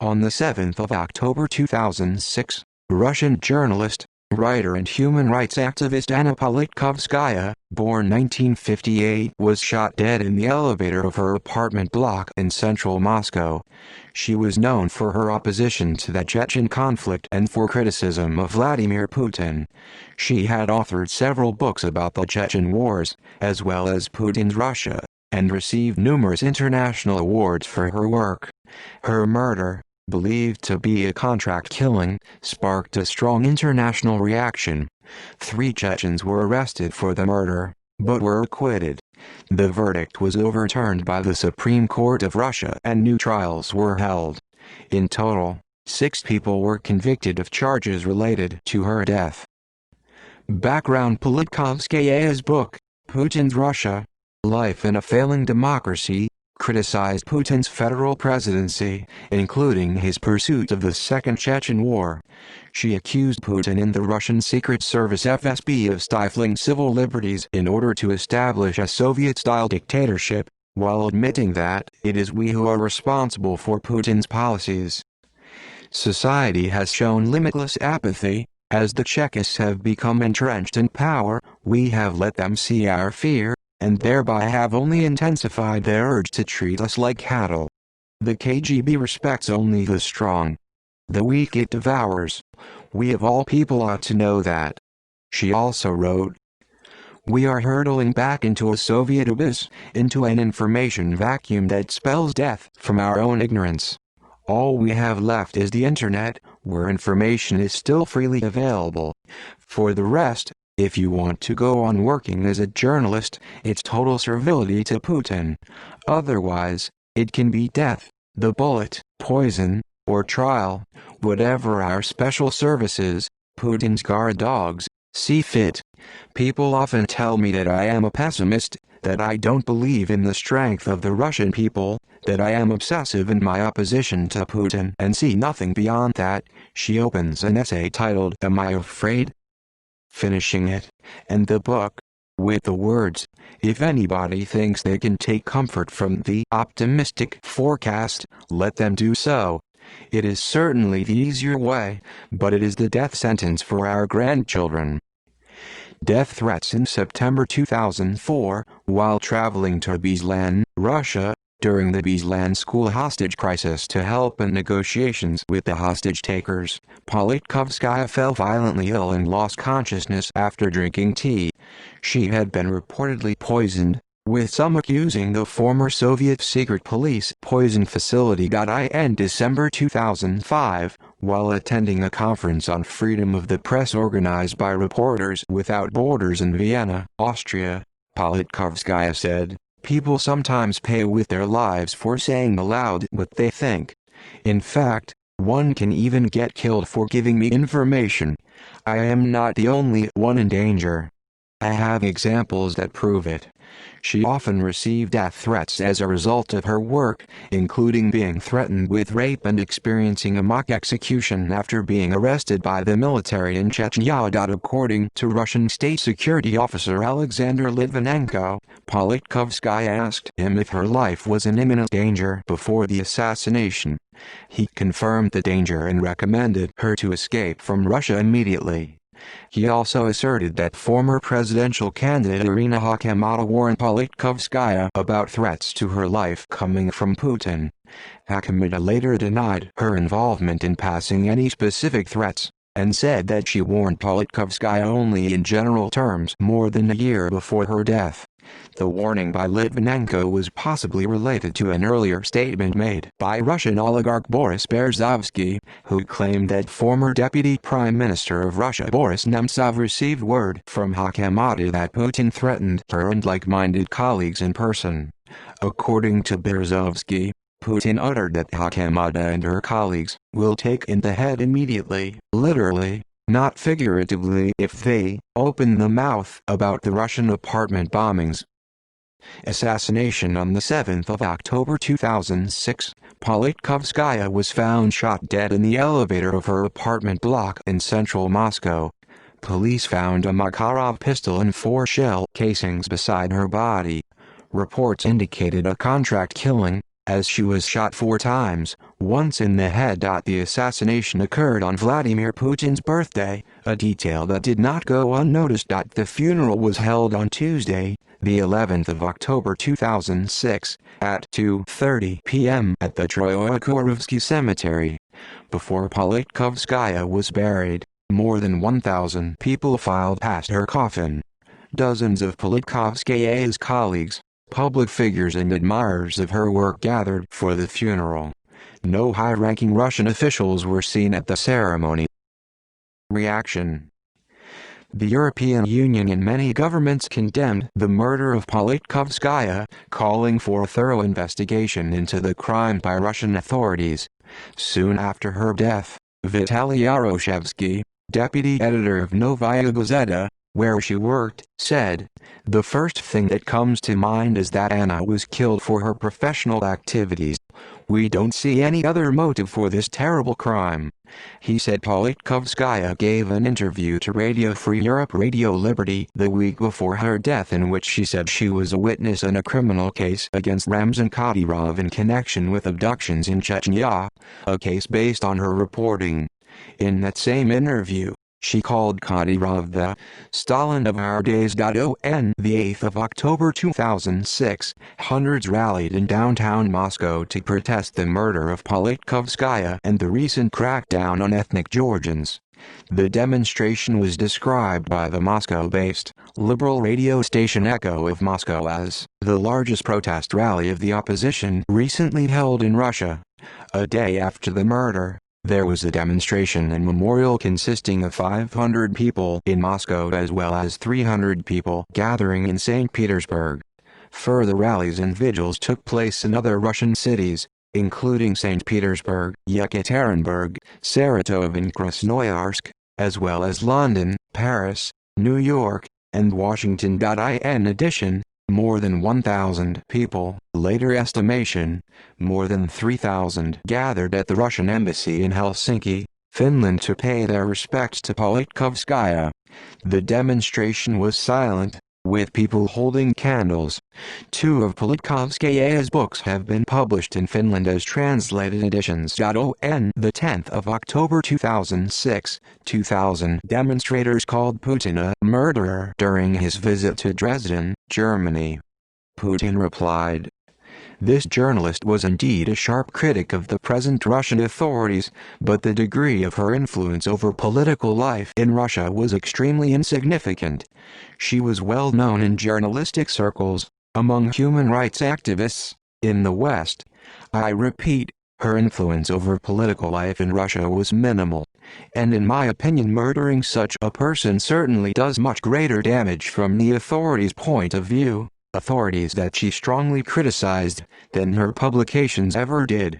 On the 7th of October 2006, Russian journalist, writer and human rights activist Anna Politkovskaya, born 1958, was shot dead in the elevator of her apartment block in central Moscow. She was known for her opposition to the Chechen conflict and for criticism of Vladimir Putin. She had authored several books about the Chechen wars, as well as Putin's Russia, and received numerous international awards for her work. Her murder, believed to be a contract killing, sparked a strong international reaction. 3 Chechens were arrested for the murder, but were acquitted. The verdict was overturned by the Supreme Court of Russia and new trials were held. In total, 6 people were convicted of charges related to her death. Background: Politkovskaya's book, Putin's Russia, Life in a Failing Democracy, criticized Putin's federal presidency, including his pursuit of the Second Chechen War. She accused Putin and the Russian Secret Service FSB of stifling civil liberties in order to establish a Soviet-style dictatorship, while admitting that it is we who are responsible for Putin's policies. Society has shown limitless apathy. As the Chechists have become entrenched in power, we have let them see our fear, and thereby have only intensified their urge to treat us like cattle. The KGB respects only the strong. The weak it devours. We of all people ought to know that. She also wrote, "We are hurtling back into a Soviet abyss, into an information vacuum that spells death from our own ignorance. All we have left is the internet, where information is still freely available. For the rest, if you want to go on working as a journalist, it's total servility to Putin. Otherwise, it can be death, the bullet, poison, or trial, whatever our special services, Putin's guard dogs, see fit. People often tell me that I am a pessimist, that I don't believe in the strength of the Russian people, that I am obsessive in my opposition to Putin and see nothing beyond that." She opens an essay titled "Am I Afraid?" finishing it, and the book, with the words, "If anybody thinks they can take comfort from the optimistic forecast, let them do so. It is certainly the easier way, but it is the death sentence for our grandchildren." Death threats in September 2004, while traveling to Beslan, Russia, during the Beslan school hostage crisis to help in negotiations with the hostage-takers, Politkovskaya fell violently ill and lost consciousness after drinking tea. She had been reportedly poisoned, with some accusing the former Soviet secret police poison facility. In December 2005, while attending a conference on freedom of the press organized by Reporters Without Borders in Vienna, Austria, Politkovskaya said, "People sometimes pay with their lives for saying aloud what they think. In fact, one can even get killed for giving me information. I am not the only one in danger. I have examples that prove it." She often received death threats as a result of her work, including being threatened with rape and experiencing a mock execution after being arrested by the military in Chechnya. According to Russian State Security Officer Alexander Litvinenko, Politkovskaya asked him if her life was in imminent danger before the assassination. He confirmed the danger and recommended her to escape from Russia immediately. He also asserted that former presidential candidate Irina Hakamada warned Politkovskaya about threats to her life coming from Putin. Hakamada later denied her involvement in passing any specific threats, and said that she warned Politkovskaya only in general terms more than a year before her death. The warning by Litvinenko was possibly related to an earlier statement made by Russian oligarch Boris Berezovsky, who claimed that former Deputy Prime Minister of Russia Boris Nemtsov received word from Hakamada that Putin threatened her and like-minded colleagues in person. According to Berezovsky, Putin uttered that Hakamada and her colleagues will take in the head immediately, literally, not figuratively, if they open the mouth about the Russian apartment bombings. Assassination. On the 7th of October 2006, Politkovskaya was found shot dead in the elevator of her apartment block in central Moscow. Police found a Makarov pistol and 4 shell casings beside her body. Reports indicated a contract killing, as she was shot 4 times, once in the head. The assassination occurred on Vladimir Putin's birthday, a detail that did not go unnoticed. The funeral was held on Tuesday, the 11th of October 2006, at 2:30 p.m. at the Troyekurovsky Cemetery. Before Politkovskaya was buried, more than 1,000 people filed past her coffin. Dozens of Politkovskaya's colleagues, public figures and admirers of her work gathered for the funeral. No high-ranking Russian officials were seen at the ceremony. Reaction. The European Union and many governments condemned the murder of Politkovskaya, calling for a thorough investigation into the crime by Russian authorities. Soon after her death, Vitaly Yaroshevsky, deputy editor of Novaya Gazeta, where she worked, said, "The first thing that comes to mind is that Anna was killed for her professional activities. We don't see any other motive for this terrible crime." He said Politkovskaya gave an interview to Radio Free Europe Radio Liberty the week before her death in which she said she was a witness in a criminal case against Ramzan Kadyrov in connection with abductions in Chechnya, a case based on her reporting. In that same interview, she called Kadyrov the Stalin of our days. On the 8th of October 2006, hundreds rallied in downtown Moscow to protest the murder of Politkovskaya and the recent crackdown on ethnic Georgians. The demonstration was described by the Moscow-based liberal radio station Echo of Moscow as the largest protest rally of the opposition recently held in Russia. A day after the murder, there was a demonstration and memorial consisting of 500 people in Moscow as well as 300 people gathering in St. Petersburg. Further rallies and vigils took place in other Russian cities, including St. Petersburg, Yekaterinburg, Saratov and Krasnoyarsk, as well as London, Paris, New York, and Washington. In addition, more than 1,000 people, later estimation, more than 3,000 gathered at the Russian embassy in Helsinki, Finland to pay their respects to Politkovskaya. The demonstration was silent, with people holding candles. Two of Politkovskaya's books have been published in Finland as translated editions. On the 10th of October 2006, 2,000 demonstrators called Putin a murderer during his visit to Dresden, Germany. Putin replied, "This journalist was indeed a sharp critic of the present Russian authorities, but the degree of her influence over political life in Russia was extremely insignificant. She was well known in journalistic circles, among human rights activists, in the West. I repeat, her influence over political life in Russia was minimal, and in my opinion murdering such a person certainly does much greater damage from the authorities' point of view, authorities that she strongly criticized, than her publications ever did."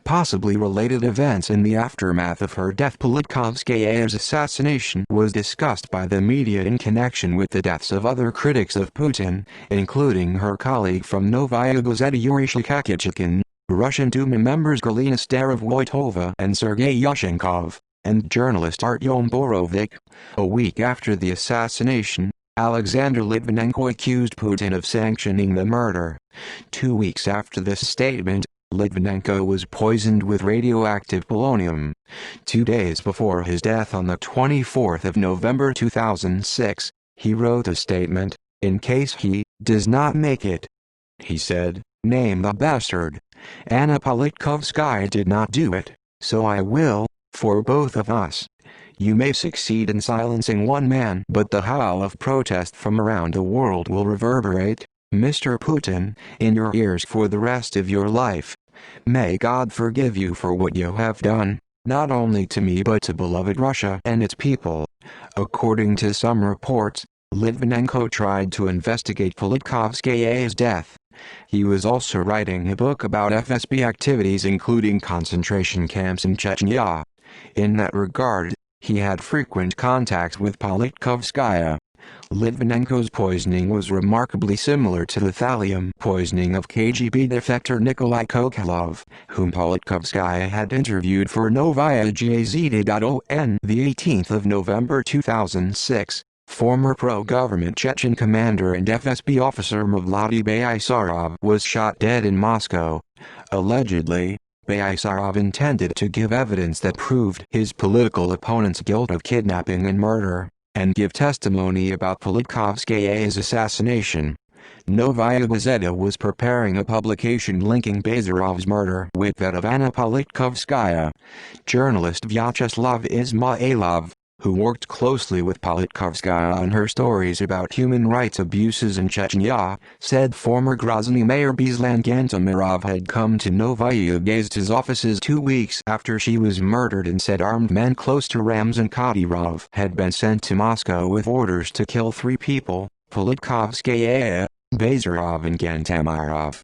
Possibly related events in the aftermath of her death. Politkovskaya's assassination was discussed by the media in connection with the deaths of other critics of Putin, including her colleague from Novaya Gazeta Yuri Shkakachkin, Russian Duma members Galina Starov-Voitova and Sergei Yushchenkov, and journalist Artyom Borovik. A week after the assassination, Alexander Litvinenko accused Putin of sanctioning the murder. 2 weeks after this statement, Litvinenko was poisoned with radioactive polonium. 2 days before his death on the 24th of November 2006, he wrote a statement, "In case he does not make it," he said, "name the bastard. Anna Politkovskaya did not do it, so I will, for both of us. You may succeed in silencing one man, but the howl of protest from around the world will reverberate, Mr. Putin, in your ears for the rest of your life. May God forgive you for what you have done, not only to me but to beloved Russia and its people." According to some reports, Litvinenko tried to investigate Politkovskaya's death. He was also writing a book about FSB activities including concentration camps in Chechnya. In that regard, he had frequent contact with Politkovskaya. Litvinenko's poisoning was remarkably similar to the thallium poisoning of KGB defector Nikolai Kokolov, whom Politkovskaya had interviewed for Novaya Gazeta. On the 18th of November 2006, former pro-government Chechen commander and FSB officer Mavlady Baysarov was shot dead in Moscow. Allegedly, Baisarov intended to give evidence that proved his political opponent's guilt of kidnapping and murder, and give testimony about Politkovskaya's assassination. Novaya Gazeta was preparing a publication linking Bazarov's murder with that of Anna Politkovskaya. Journalist Vyacheslav Ismailov, who worked closely with Politkovskaya on her stories about human rights abuses in Chechnya, said former Grozny mayor Beslan Gantamirov had come to Novaya Gazeta's offices 2 weeks after she was murdered and said armed men close to Ramzan Kadyrov had been sent to Moscow with orders to kill 3 people, Politkovskaya, Bazarov and Gantamirov.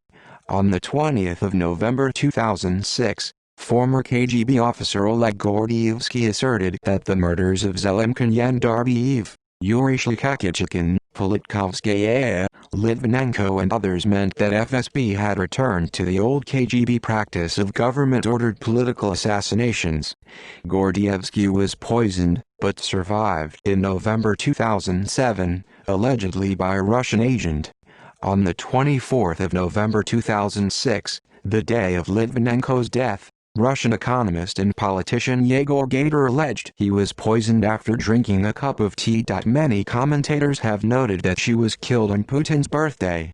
On the 20th of November 2006, former KGB officer Oleg Gordievsky asserted that the murders of Zelimkin Yandarbiev, Yuri Shlyakhychkin, Politkovskaya, Litvinenko and others meant that FSB had returned to the old KGB practice of government-ordered political assassinations. Gordievsky was poisoned, but survived in November 2007, allegedly by a Russian agent. On the 24th of November 2006, the day of Litvinenko's death, Russian economist and politician Yegor Gaidar alleged he was poisoned after drinking a cup of tea. Many commentators have noted that she was killed on Putin's birthday.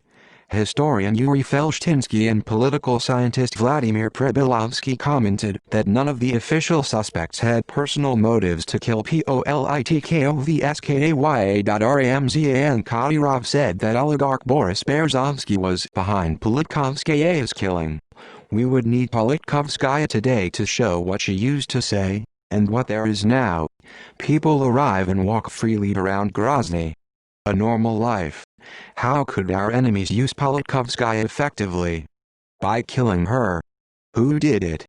Historian Yuri Felshtinsky and political scientist Vladimir Pribilovsky commented that none of the official suspects had personal motives to kill Politkovskaya. Ramzan Kadyrov said that oligarch Boris Berezovsky was behind Politkovskaya's killing. We would need Politkovskaya today to show what she used to say, and what there is now. People arrive and walk freely around Grozny. A normal life. How could our enemies use Politkovskaya effectively? By killing her. Who did it?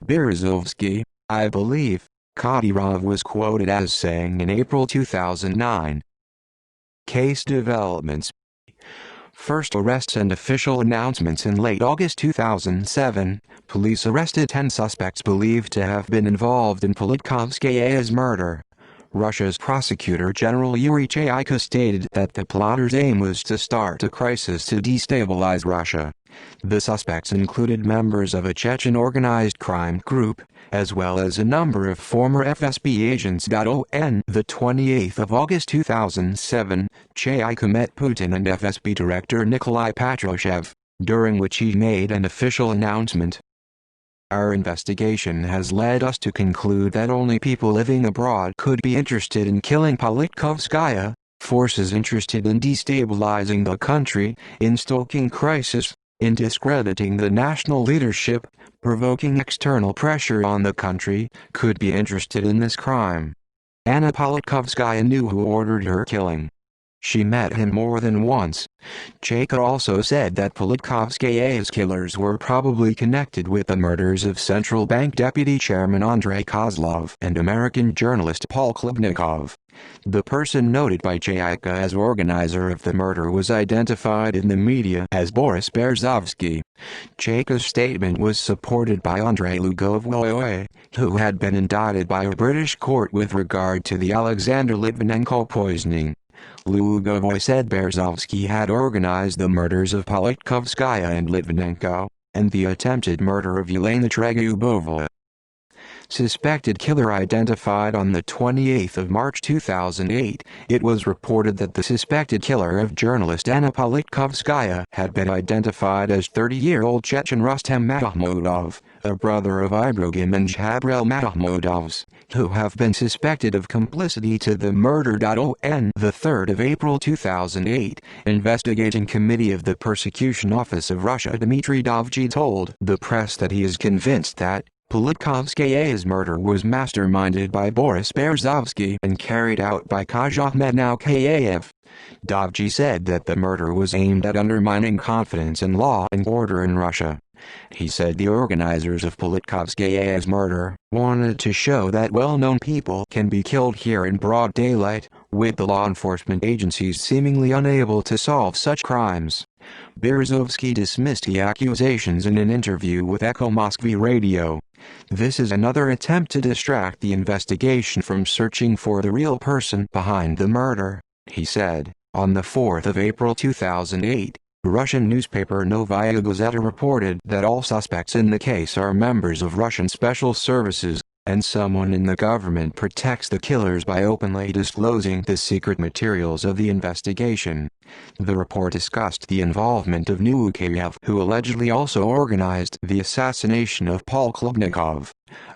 Berezovsky, I believe, Kadyrov was quoted as saying in April 2009. Case developments. First arrests and official announcements. In late August 2007, police arrested 10 suspects believed to have been involved in Politkovskaya's murder. Russia's Prosecutor General Yuri Chaika stated that the plotters' aim was to start a crisis to destabilize Russia. The suspects included members of a Chechen organized crime group, as well as a number of former FSB agents. On the 28th of August 2007, Chaika met Putin and FSB Director Nikolai Patrushev, during which he made an official announcement. Our investigation has led us to conclude that only people living abroad could be interested in killing Politkovskaya, forces interested in destabilizing the country, in stoking crisis, in discrediting the national leadership, provoking external pressure on the country, could be interested in this crime. Anna Politkovskaya knew who ordered her killing. She met him more than once. Chaika also said that Politkovskaya's killers were probably connected with the murders of Central Bank Deputy Chairman Andrei Kozlov and American journalist Paul Klebnikov. The person noted by Chaika as organizer of the murder was identified in the media as Boris Berezovsky. Chaika's statement was supported by Andrei Lugovoy, who had been indicted by a British court with regard to the Alexander Litvinenko poisoning. Lugovoy said Berezovsky had organized the murders of Politkovskaya and Litvinenko, and the attempted murder of Yelena Tregyubova. Suspected killer identified on the 28th of March 2008, it was reported that the suspected killer of journalist Anna Politkovskaya had been identified as 30-year-old Chechen Rustem Mahmudov, a brother of Ibrahim and Jabril Mahmudovs, who have been suspected of complicity to the murder. On the 3rd of April 2008, investigating committee of the Persecution Office of Russia Dmitry Dovji told the press that he is convinced that Politkovskaya's murder was masterminded by Boris Berezovsky and carried out by Kazhahmed Naukayev. Dovji said that the murder was aimed at undermining confidence in law and order in Russia. He said the organizers of Politkovskaya's murder wanted to show that well-known people can be killed here in broad daylight, with the law enforcement agencies seemingly unable to solve such crimes. Berezovsky dismissed the accusations in an interview with Echo Moskvy Radio. This is another attempt to distract the investigation from searching for the real person behind the murder, he said. On the 4th of April 2008, Russian newspaper Novaya Gazeta reported that all suspects in the case are members of Russian special services, and someone in the government protects the killers by openly disclosing the secret materials of the investigation. The report discussed the involvement of Nukayev, who allegedly also organized the assassination of Politkovskaya.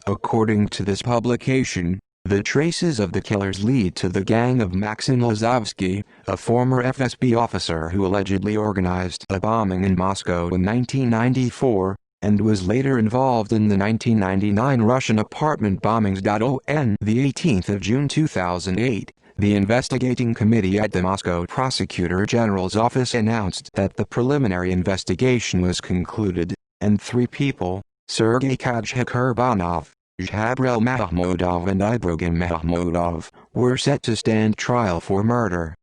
According to this publication, the traces of the killers lead to the gang of Maxim Lazovsky, a former FSB officer who allegedly organized a bombing in Moscow in 1994, and was later involved in the 1999 Russian apartment bombings. On the 18th of June 2008, the investigating committee at the Moscow Prosecutor General's office announced that the preliminary investigation was concluded, and 3 people, Sergei Kurbanov, Zhabrel Mahmudov and Ibrahim Mahmudov, were set to stand trial for murder.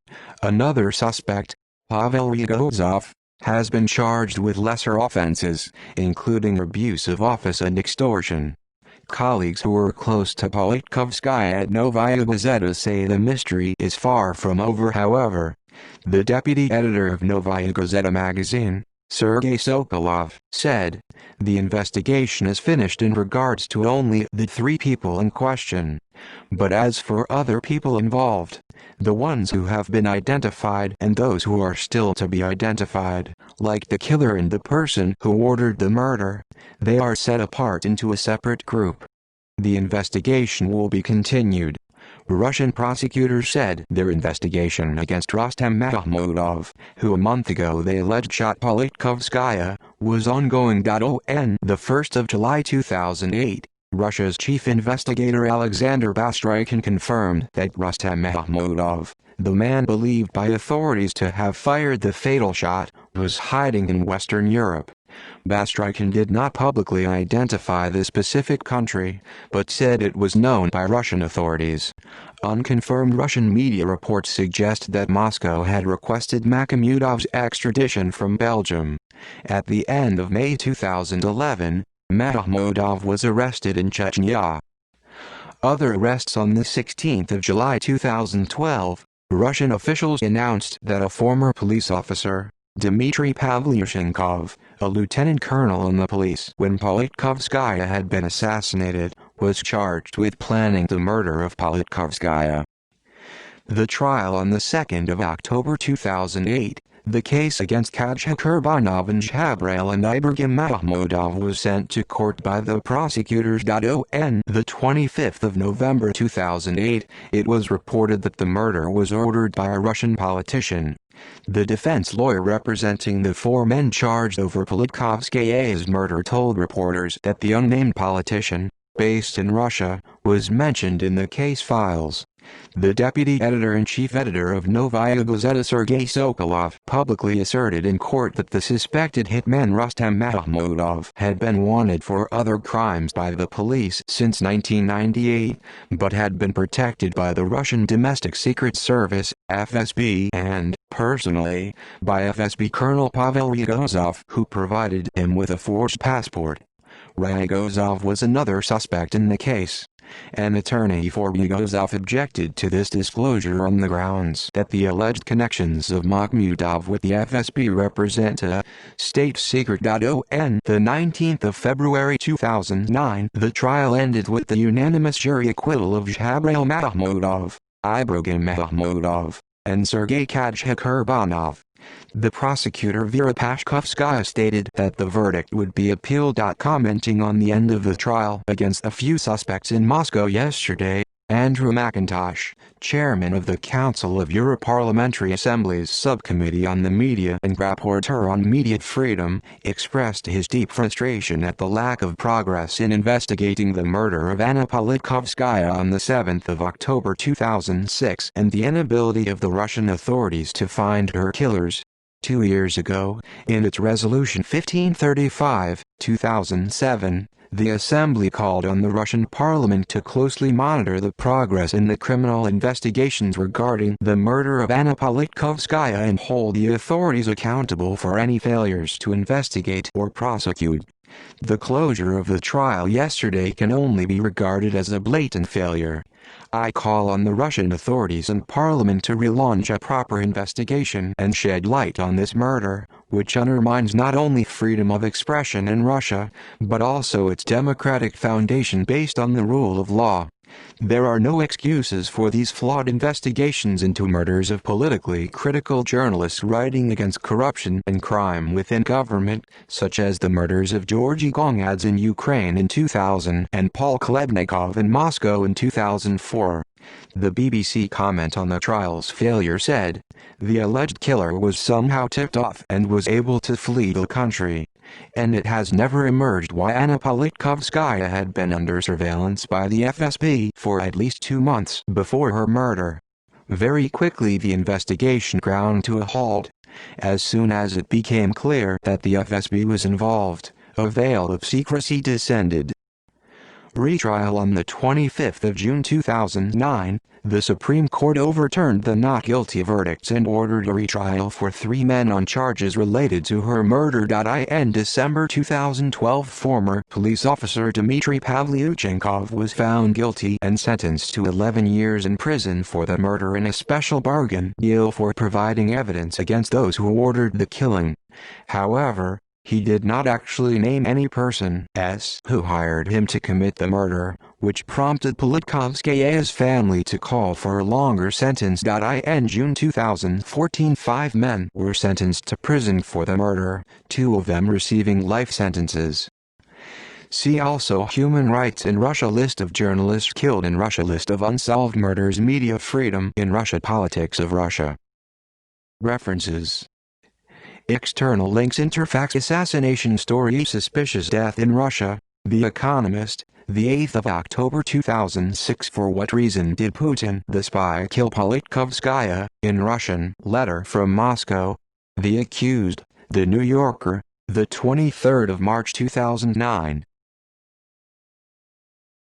Another suspect, Pavel Rogozov, has been charged with lesser offenses, including abuse of office and extortion. Colleagues who were close to Politkovskaya at Novaya Gazeta say the mystery is far from over. However, the deputy editor of Novaya Gazeta magazine, Sergei Sokolov, said, "The investigation is finished in regards to only the 3 people in question. But as for other people involved, the ones who have been identified and those who are still to be identified, like the killer and the person who ordered the murder, they are set apart into a separate group. The investigation will be continued." Russian prosecutors said their investigation against Rustam Mahmudov, who a month ago they alleged shot Politkovskaya, was ongoing. On the 1st of July 2008, Russia's chief investigator Alexander Bastrykhin confirmed that Rustam Mahmudov, the man believed by authorities to have fired the fatal shot, was hiding in Western Europe. Bastrykhin did not publicly identify the specific country, but said it was known by Russian authorities. Unconfirmed Russian media reports suggest that Moscow had requested Mahmudov's extradition from Belgium. At the end of May 2011, Mahmudov was arrested in Chechnya. Other arrests. On the 16th of July 2012, Russian officials announced that a former police officer, Dmitry Pavlyuchenkov, a lieutenant colonel in the police when Politkovskaya had been assassinated, was charged with planning the murder of Politkovskaya. The trial on the 2nd of October 2008, the case against Kurbanov and Zhabrel and Ibrahim Mahmudov was sent to court by the prosecutors. On the 25th of November 2008, it was reported that the murder was ordered by a Russian politician. The defense lawyer representing the 4 men charged over Politkovskaya's murder told reporters that the unnamed politician, based in Russia, was mentioned in the case files. The deputy editor and chief editor of Novaya Gazeta Sergei Sokolov publicly asserted in court that the suspected hitman Rustam Mahmudov had been wanted for other crimes by the police since 1998, but had been protected by the Russian Domestic Secret Service, FSB, and, personally, by FSB Colonel Pavel Rogozov, who provided him with a forged passport. Rogozov was another suspect in the case. An attorney for Rogozov objected to this disclosure on the grounds that the alleged connections of Mahmudov with the FSB represent a state secret. On the 19th of February 2009, the trial ended with the unanimous jury acquittal of Zhabrel Mahmudov, Ibrahim Mahmudov, and Sergei Kurbanov. The prosecutor Vera Pashkovskaya stated that the verdict would be appealed. Commenting on the end of the trial against a few suspects in Moscow yesterday, Andrew McIntosh, chairman of the Council of Europe Parliamentary Assembly's Subcommittee on the Media and rapporteur on media freedom, expressed his deep frustration at the lack of progress in investigating the murder of Anna Politkovskaya on the 7th of October 2006 and the inability of the Russian authorities to find her killers. 2 years ago, in its Resolution 1535, 2007, the Assembly called on the Russian Parliament to closely monitor the progress in the criminal investigations regarding the murder of Anna Politkovskaya and hold the authorities accountable for any failures to investigate or prosecute. The closure of the trial yesterday can only be regarded as a blatant failure. I call on the Russian authorities and parliament to relaunch a proper investigation and shed light on this murder, which undermines not only freedom of expression in Russia, but also its democratic foundation based on the rule of law. There are no excuses for these flawed investigations into murders of politically critical journalists writing against corruption and crime within government, such as the murders of Georgy Gongadze in Ukraine in 2000 and Paul Klebnikov in Moscow in 2004. The BBC comment on the trial's failure said, "The alleged killer was somehow tipped off and was able to flee the country. And it has never emerged why Anna Politkovskaya had been under surveillance by the FSB for at least 2 months before her murder." Very quickly the investigation ground to a halt. As soon as it became clear that the FSB was involved, a veil of secrecy descended. Retrial on the 25th of June 2009, the Supreme Court overturned the not guilty verdicts and ordered a retrial for 3 men on charges related to her murder. In December 2012, former police officer Dmitry Pavlyuchenkov was found guilty and sentenced to 11 years in prison for the murder in a special bargain deal for providing evidence against those who ordered the killing. However, he did not actually name any person who hired him to commit the murder, which prompted Politkovskaya's family to call for a longer sentence. In June 2014, 5 men were sentenced to prison for the murder, 2 of them receiving life sentences. See also Human Rights in Russia, List of journalists killed in Russia, List of unsolved murders, Media freedom in Russia, Politics of Russia. References. External links: Interfax, Assassination Story, Suspicious Death in Russia, The Economist, the 8th of October 2006. For what reason did Putin the spy kill Politkovskaya? In Russian, letter from Moscow. The Accused, The New Yorker, the 23rd of March 2009.